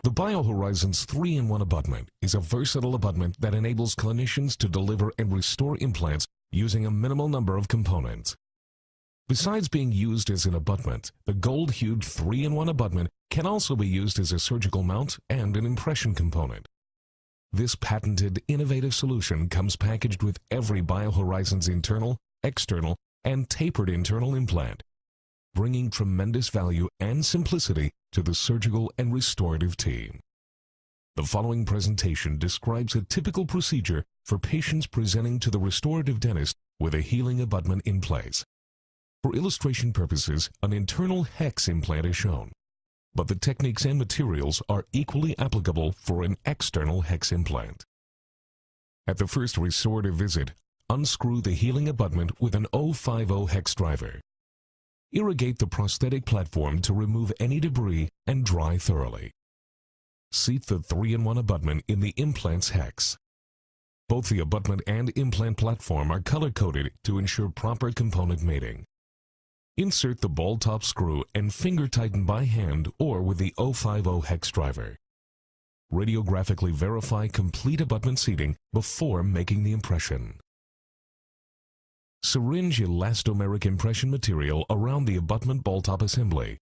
The BioHorizons 3-in-1 abutment is a versatile abutment that enables clinicians to deliver and restore implants using a minimal number of components. Besides being used as an abutment, the gold-hued 3-in-1 abutment can also be used as a surgical mount and an impression component. This patented, innovative solution comes packaged with every BioHorizons internal, external, and tapered internal implant, bringing tremendous value and simplicity to the surgical and restorative team. The following presentation describes a typical procedure for patients presenting to the restorative dentist with a healing abutment in place. For illustration purposes, an internal hex implant is shown, but the techniques and materials are equally applicable for an external hex implant. At the first restorative visit, unscrew the healing abutment with an 050 hex driver. Irrigate the prosthetic platform to remove any debris and dry thoroughly. Seat the 3-in-1 abutment in the implant's hex. Both the abutment and implant platform are color-coded to ensure proper component mating. Insert the ball top screw and finger tighten by hand or with the 050 hex driver. Radiographically verify complete abutment seating before making the impression. Syringe elastomeric impression material around the abutment ball top assembly.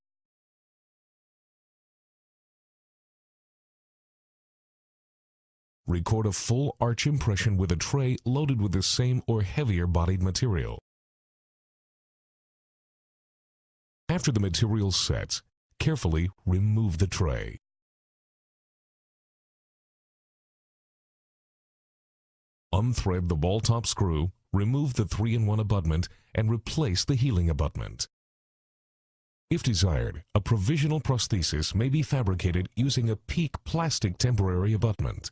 Record a full arch impression with a tray loaded with the same or heavier bodied material. After the material sets, carefully remove the tray. Unthread the ball top screw, remove the 3-in-1 abutment, and replace the healing abutment. If desired, a provisional prosthesis may be fabricated using a PEEK plastic temporary abutment.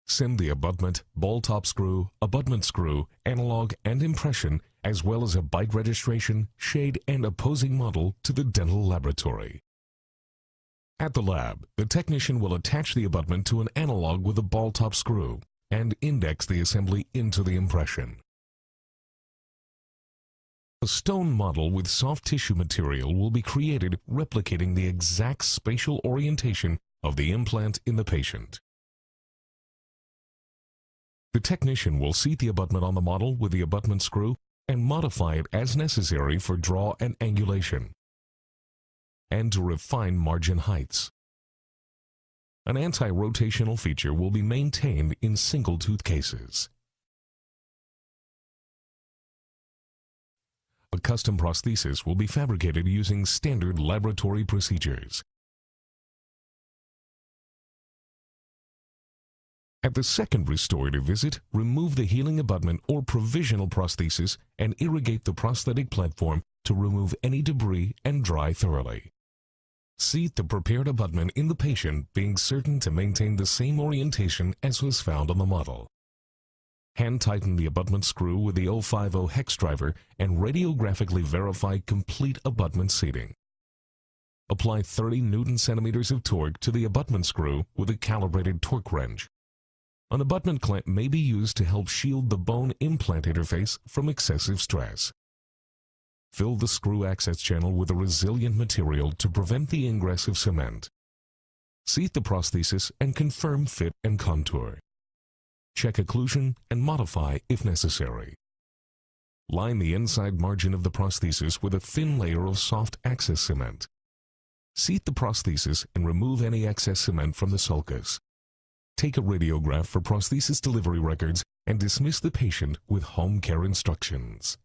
Send the abutment, ball top screw, abutment screw, analog, and impression, as well as a bite registration, shade, and opposing model to the dental laboratory. At the lab, the technician will attach the abutment to an analog with a ball top screw and index the assembly into the impression. A stone model with soft tissue material will be created replicating the exact spatial orientation of the implant in the patient. The technician will seat the abutment on the model with the abutment screw and modify it as necessary for draw and angulation, and to refine margin heights. An anti-rotational feature will be maintained in single-tooth cases. A custom prosthesis will be fabricated using standard laboratory procedures. At the second restorative visit, remove the healing abutment or provisional prosthesis and irrigate the prosthetic platform to remove any debris and dry thoroughly. Seat the prepared abutment in the patient, being certain to maintain the same orientation as was found on the model. Hand tighten the abutment screw with the 050 hex driver and radiographically verify complete abutment seating. Apply 30 Newton-centimeters of torque to the abutment screw with a calibrated torque wrench. An abutment clamp may be used to help shield the bone implant interface from excessive stress. Fill the screw access channel with a resilient material to prevent the ingress of cement. Seat the prosthesis and confirm fit and contour. Check occlusion and modify if necessary. Line the inside margin of the prosthesis with a thin layer of soft access cement. Seat the prosthesis and remove any excess cement from the sulcus. Take a radiograph for prosthesis delivery records and dismiss the patient with home care instructions.